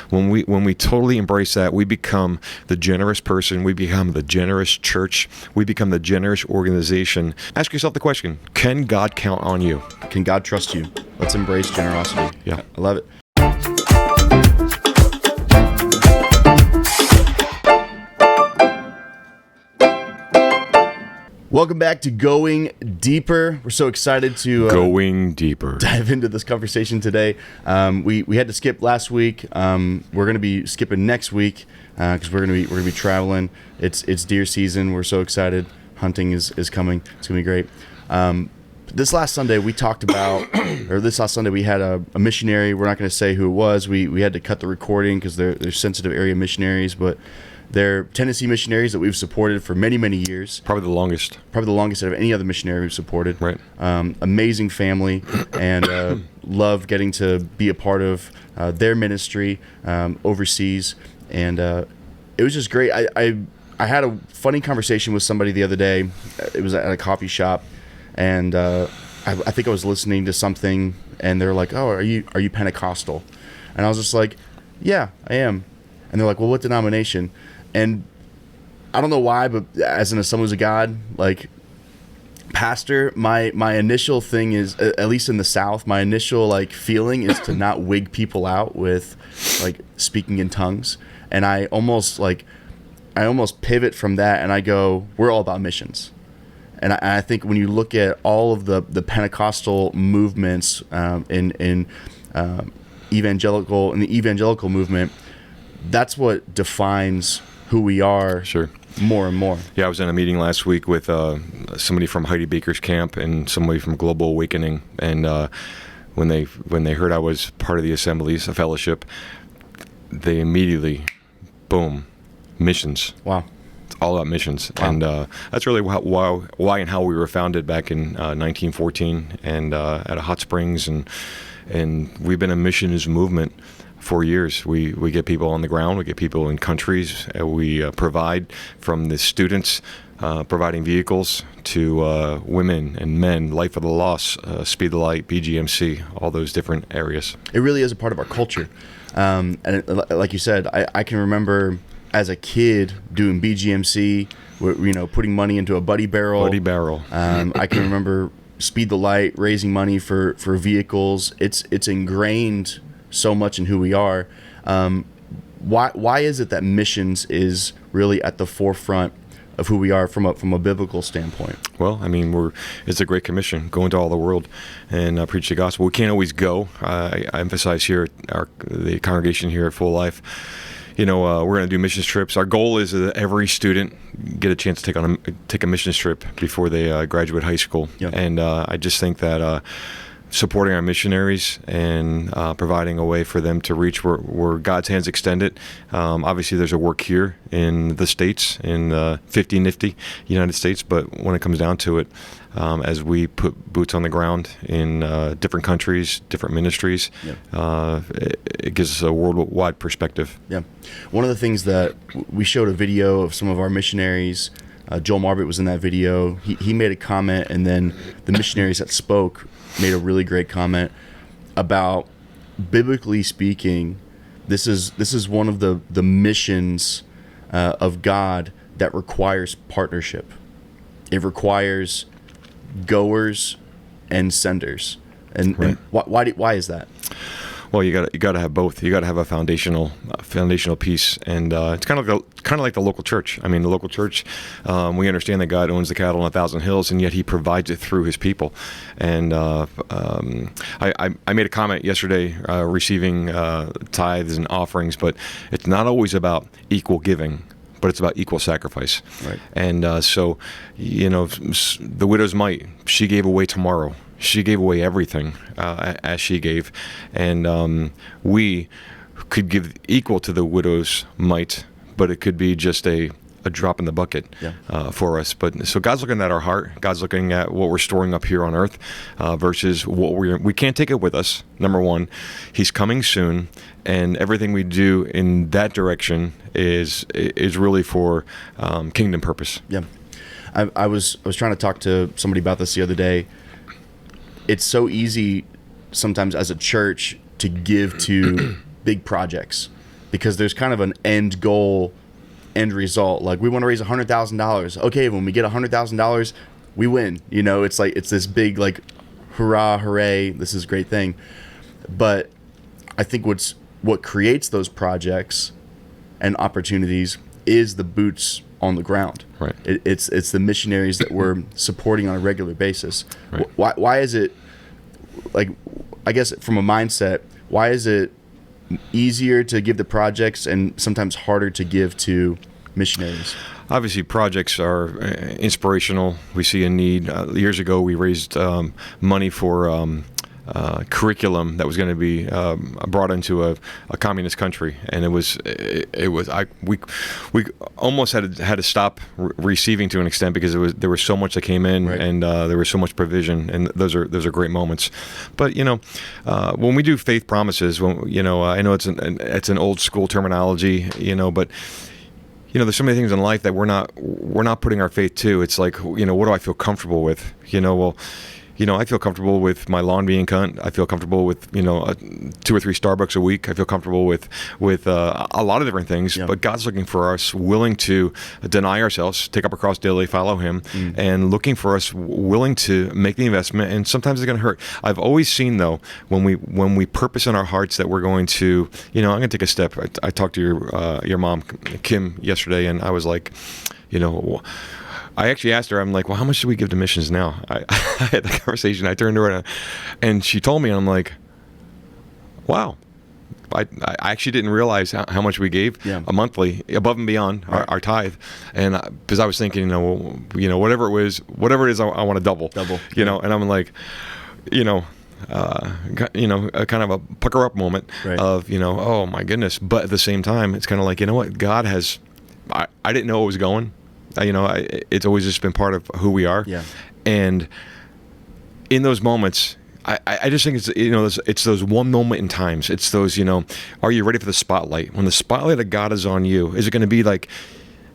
When we totally embrace that, we become the generous person, we become the generous church, we become the generous organization. Ask yourself the question, can God count on you? Can God trust you? Let's embrace generosity. Yeah. I love it. Welcome back to Going Deeper. We're so excited to Going deeper. dive into this conversation today. We had to skip last week. We're going to be skipping next week because we're going to be traveling. It's deer season. We're so excited. Hunting is coming. It's going to be great. This last Sunday we talked about, or this last Sunday we had a missionary. We're not going to say who it was. We had to cut the recording because they're sensitive area missionaries, but they're Tennessee missionaries that we've supported for many, many years. Probably the longest out of any other missionary we've supported. Right. Amazing family, and love getting to be a part of their ministry overseas. And it was just great. I had a funny conversation with somebody the other day. It was at a coffee shop, and I think I was listening to something, and they're like, "Oh, are you Pentecostal?" And I was just like, "Yeah, I am." And they're like, "Well, what denomination?" And I don't know why, but as an Assemblies of God, like pastor, my initial thing is, at least in the South, my initial like feeling is to not wig people out with like speaking in tongues. And I almost pivot from that, and I go, we're all about missions. And I think when you look at all of the Pentecostal movements in the evangelical movement, that's what defines who we are. Sure. More and more. Yeah, I was in a meeting last week with somebody from Heidi Baker's camp and somebody from Global Awakening, and when they heard I was part of the Assemblies, a fellowship, they immediately, boom, missions. Wow. It's all about missions. Wow. And that's really why and how we were founded back in 1914 and at a hot springs, and we've been a missions movement for years. We get people on the ground, we get people in countries, we provide from the students providing vehicles to women and men, Life of the Lost, Speed the Light, BGMC, all those different areas. It really is a part of our culture. And like you said, I can remember as a kid doing BGMC, putting money into a Buddy Barrel. I can remember Speed the Light, raising money for vehicles. It's ingrained so much in who we are. Why is it that missions is really at the forefront of who we are from a biblical standpoint? Well, I mean, it's a great commission, go into all the world and preach the gospel. We can't always go. I emphasize here the congregation here at Full Life. We're going to do missions trips. Our goal is that every student get a chance to take a missions trip before they graduate high school. Yep. And I just think that supporting our missionaries and providing a way for them to reach where God's hands extended. Obviously, there's a work here in the States, in the 50 nifty United States, but when it comes down to it, as we put boots on the ground in different countries, different ministries, it gives us a worldwide perspective. Yeah. One of the things that we showed a video of some of our missionaries, Joel Marbert was in that video. He made a comment, and then the missionaries that spoke made a really great comment about, biblically speaking, this is one of the missions of God that requires partnership. It requires goers and senders. And, right. And why is that? Well, you got to have both. You got to have a foundational piece, and it's kind of like the local church. I mean, the local church, we understand that God owns the cattle on 1,000 hills, and yet He provides it through His people. And I made a comment yesterday, receiving tithes and offerings, but it's not always about equal giving, but it's about equal sacrifice. Right. And so, the widow's mite, she gave away tomorrow. She gave away everything as she gave, and we could give equal to the widow's mite, but it could be just a drop in the bucket for us. But so God's looking at our heart. God's looking at what we're storing up here on earth versus what we can't take it with us. Number one, He's coming soon, and everything we do in that direction is really for kingdom purpose. Yeah, I was trying to talk to somebody about this the other day. It's so easy sometimes as a church to give to big projects. because there's kind of an end goal, end result. Like, we want to raise $100,000. Okay, when we get $100,000, we win. You know, it's like, it's this big, like, hurrah, hooray, this is a great thing. But I think what creates those projects and opportunities is the boots on the ground. Right. It's the missionaries that we're supporting on a regular basis. Right. Why is it, like, I guess from a mindset, why is it easier to give the projects and sometimes harder to give to missionaries? Obviously, projects are inspirational. We see a need. Years ago, we raised money for curriculum that was going to be brought into a communist country, and we almost had to stop receiving to an extent because there was so much that came in, right. and there was so much provision, and those are great moments. But when we do faith promises, I know it's an old school terminology, but there's so many things in life that we're not putting our faith to. It's like, what do I feel comfortable with? I feel comfortable with my lawn being cut. I feel comfortable with 2 or 3 Starbucks a week. I feel comfortable with a lot of different things. Yeah. But God's looking for us willing to deny ourselves, take up a cross daily, follow Him, and looking for us willing to make the investment. And sometimes it's going to hurt. I've always seen, though, when we purpose in our hearts that we're going to, I'm going to take a step. I talked to your mom, Kim, yesterday, and I was like, I actually asked her, I'm like, well, how much do we give to missions now? I had the conversation. I turned to her and she told me, and I'm like, wow. I actually didn't realize how much we gave a monthly, above and beyond our tithe. And because I was thinking, whatever it is, I want to double. And I'm like, kind of a pucker up moment of, oh my goodness. But at the same time, it's kind of like, what? God has, I didn't know it was going. It's always just been part of who we are. Yeah. And in those moments, I just think it's those one moment in times. It's those, are you ready for the spotlight? When the spotlight of God is on you, is it going to be like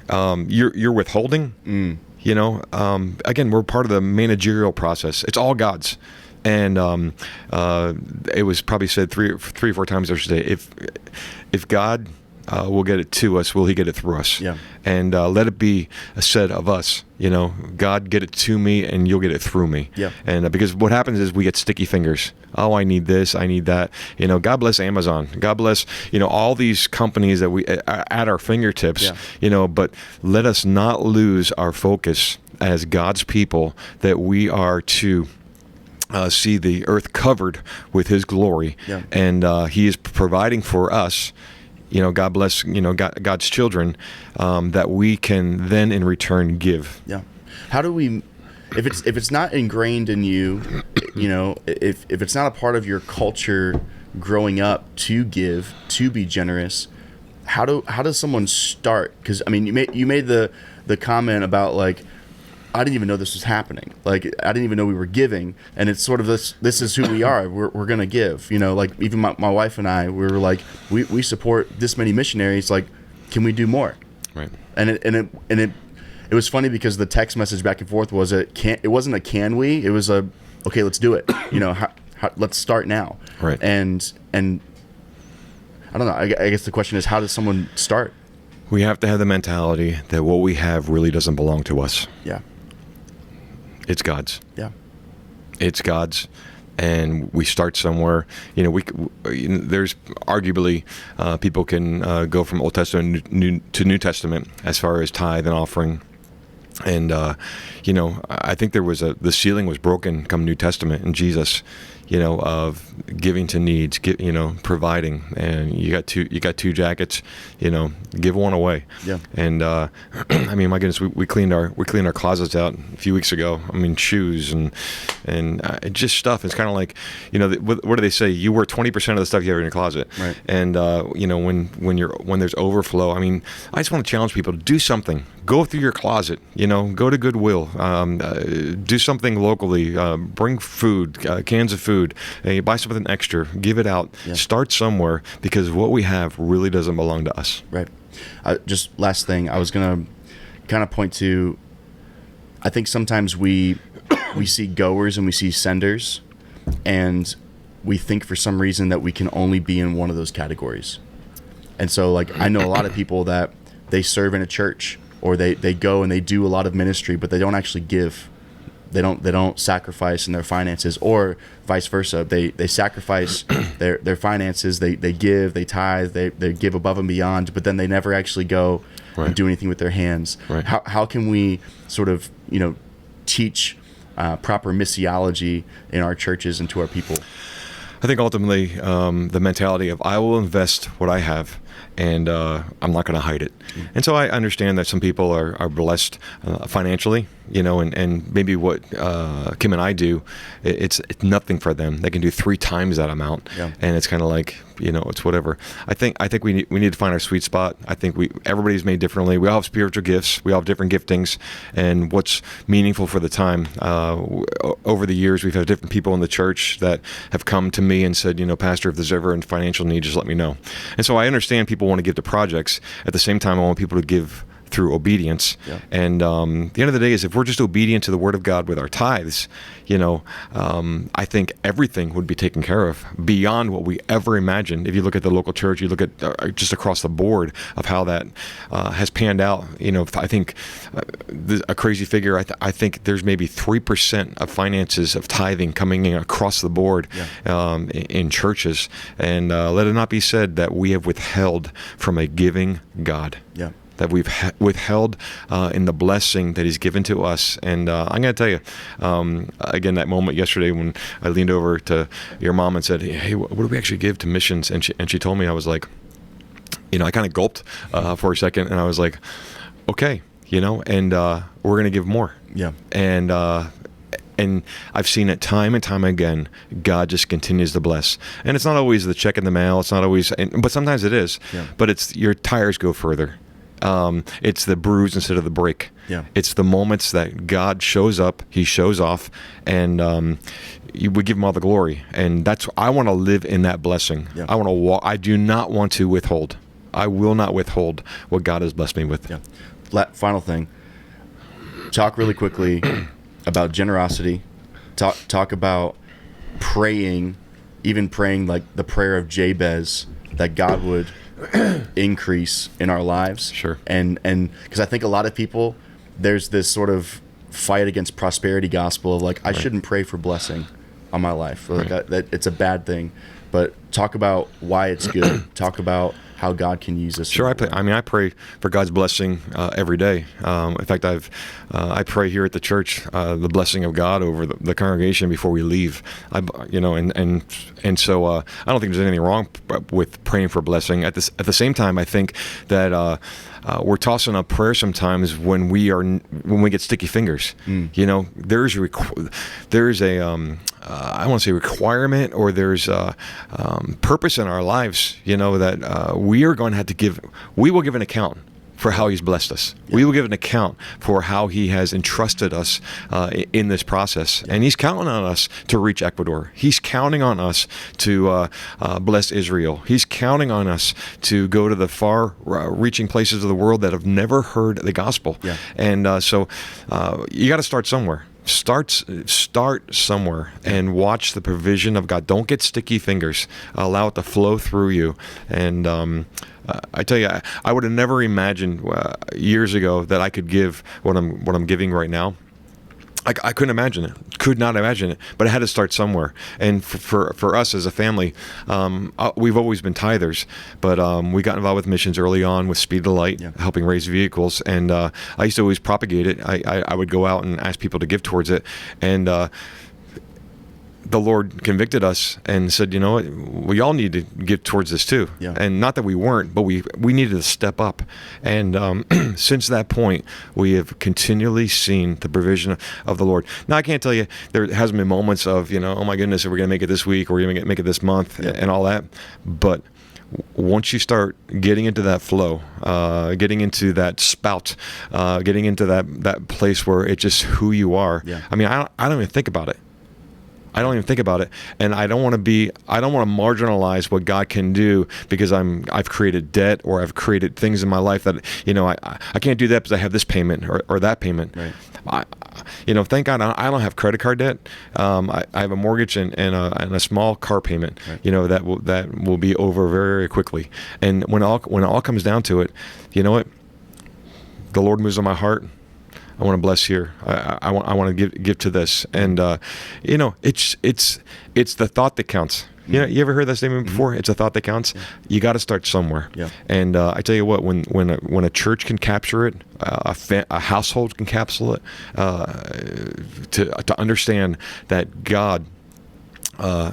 you're withholding? Again, we're part of the managerial process. It's all God's. And it was probably said three or four times yesterday, if God will get it to us, will He get it through us? Yeah. And let it be said of us, God, get it to me and you'll get it through me. Yeah. And because what happens is we get sticky fingers. Oh, I need this, I need that. God bless Amazon. God bless, all these companies that we at our fingertips, but let us not lose our focus as God's people, that we are to see the earth covered with His glory. Yeah. And He is providing for us, God bless, God's children, that we can then in return give. Yeah. How do we, if it's not ingrained in you, if it's not a part of your culture growing up to give, to be generous, how does someone start? Because you made the comment about, like, I didn't even know this was happening. Like, I didn't even know we were giving. And it's sort of this is who we are. We're going to give. Like, even my wife and I, we were like, we support this many missionaries. Like, can we do more? Right. And it was funny because the text message back and forth was it wasn't a can we? It was a, okay, let's do it. Let's start now. Right. And I don't know. I guess the question is, how does someone start? We have to have the mentality that what we have really doesn't belong to us. Yeah. It's God's. Yeah. It's God's, and we start somewhere. There's arguably people can go from Old Testament to New Testament as far as tithe and offering. And I think the ceiling was broken come New Testament in Jesus, of giving to needs, providing. And you got two jackets, give one away. Yeah. And my goodness, we cleaned our closets out a few weeks ago. Shoes and just stuff. It's kind of like, what do they say? You wear 20% of the stuff you have in your closet. Right. And when there's overflow, I just want to challenge people to do something. Go through your closet. Go to Goodwill. Do something locally. Bring food, cans of food. Buy something extra. Give it out. Yeah. Start somewhere, because what we have really doesn't belong to us. Right. Just last thing, I was gonna kind of point to. I think sometimes we see goers and we see senders, and we think for some reason that we can only be in one of those categories. And so like I know a lot of people that they serve in a church, or they go and they do a lot of ministry, but they don't actually give. They don't sacrifice in their finances, or vice versa. They sacrifice their finances. They give, they tithe, they give above and beyond, but then they never actually go and do anything with their hands. Right. How can we sort of teach proper missiology in our churches and to our people? I think ultimately the mentality of I will invest what I have, and I'm not going to hide it. And so I understand that some people are blessed financially, and maybe what Kim and I do, it's nothing for them. They can do 3 times that amount, and it's kind of like, it's whatever. I think we need to find our sweet spot. I think everybody's made differently. We all have spiritual gifts. We all have different giftings, and what's meaningful for the time. Over the years, we've had different people in the church that have come to me and said, Pastor, if there's ever a financial need, just let me know. And so I understand people want to give to projects. At the same time, I want people to give through obedience. And the end of the day is, if we're just obedient to the Word of God with our tithes, I think everything would be taken care of beyond what we ever imagined. If you look at the local church, you look at just across the board of how that has panned out. I think a crazy figure, I think there's maybe 3% of finances of tithing coming in across the board in churches. And let it not be said that we have withheld from a giving God. That we've withheld in the blessing that He's given to us. And I'm going to tell you, again, that moment yesterday when I leaned over to your mom and said, hey, what do we actually give to missions? And she told me, I was like, I kind of gulped for a second, and I was like, okay, and we're going to give more. And I've seen it time and time again. God just continues to bless. And it's not always the check in the mail. It's not always, but sometimes it is. But it's your tires go further. It's the bruise instead of the break. It's the moments that God shows up, He shows off, and we give Him all the glory. And I want to live in that blessing. I want to walk. I do not want to withhold. I will not withhold what God has blessed me with. Final thing. Talk really quickly about generosity. Talk about praying, even praying like the prayer of Jabez, that God would increase in our lives. Sure. And because I think a lot of people, there's this sort of fight against prosperity gospel of like, I shouldn't pray for blessing on my life. Like that it's a bad thing. But talk about why it's good. Talk about how God can use us. Sure. I pray for God's blessing every day. In fact, I pray here at the church the blessing of God over the congregation before we leave. And so I don't think there's anything wrong with praying for blessing. At the same time, I think that we're tossing up prayer sometimes when we get sticky fingers. There's a I want to say requirement, or there's a purpose in our lives, that we are going to have to give. We will give an account for how He's blessed us. We will give an account for how He has entrusted us in this process. And He's counting on us to reach Ecuador. He's counting on us to bless Israel. He's counting on us to go to the far-reaching places of the world that have never heard the gospel. And so you got to start somewhere. Start somewhere and watch the provision of God. Don't get sticky fingers. Allow it to flow through you. And I tell you, I would have never imagined years ago that I could give what I'm giving right now. I couldn't imagine it. Could not imagine it. But it had to start somewhere. And for us as a family, we've always been tithers. But we got involved with missions early on with Speed the Light, helping raise vehicles. And I used to always propagate it. I would go out and ask people to give towards it. And the Lord convicted us and said, what? We all need to give towards this too. And not that we weren't, but we needed to step up. And since that point, we have continually seen the provision of the Lord. Now, I can't tell you, there hasn't been moments of, oh my goodness, are we going to make it this week, or are we going to make it this month, and all that. But once you start getting into that flow, getting into that spout, getting into that place where it's just who you are. I mean, I don't even think about it. And I don't want to marginalize what God can do because I've created debt, or I've created things in my life that, I can't do that because I have this payment or that payment. thank God I don't have credit card debt. I have a mortgage and a small car payment. Right. That will be over very, very quickly. And when it all comes down to it, you know what? The Lord moves on my heart. I want to bless here. I want to give to this, and it's the thought that counts. You ever heard that statement before? It's a thought that counts. You got to start somewhere. Yeah. And I tell you what, when a church can capture it, a household can capsule it, to understand that God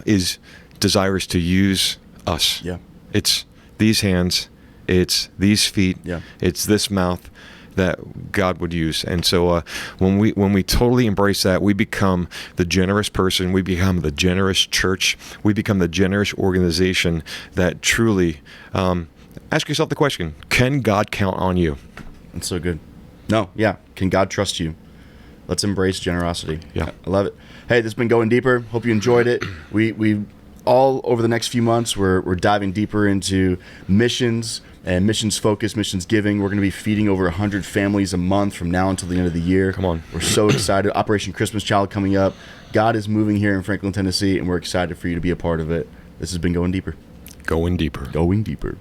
is desirous to use us. Yeah. It's these hands, it's these feet, Yeah. it's this mouth that God would use. And so when we totally embrace that, we become the generous person, we become the generous church, we become the generous organization that truly, ask yourself the question, can God count on you? That's so good. No, yeah. Can God trust you? Let's embrace generosity. Yeah. I love it. Hey, this has been Going Deeper. Hope you enjoyed it. We all over the next few months, we're diving deeper into missions and missions focus, missions giving. We're going to be feeding over 100 families a month from now until the end of the year. Come on. We're so excited. Operation Christmas Child coming up. God is moving here in Franklin, Tennessee, and we're excited for you to be a part of it. This has been Going Deeper. Going deeper. Going Deeper.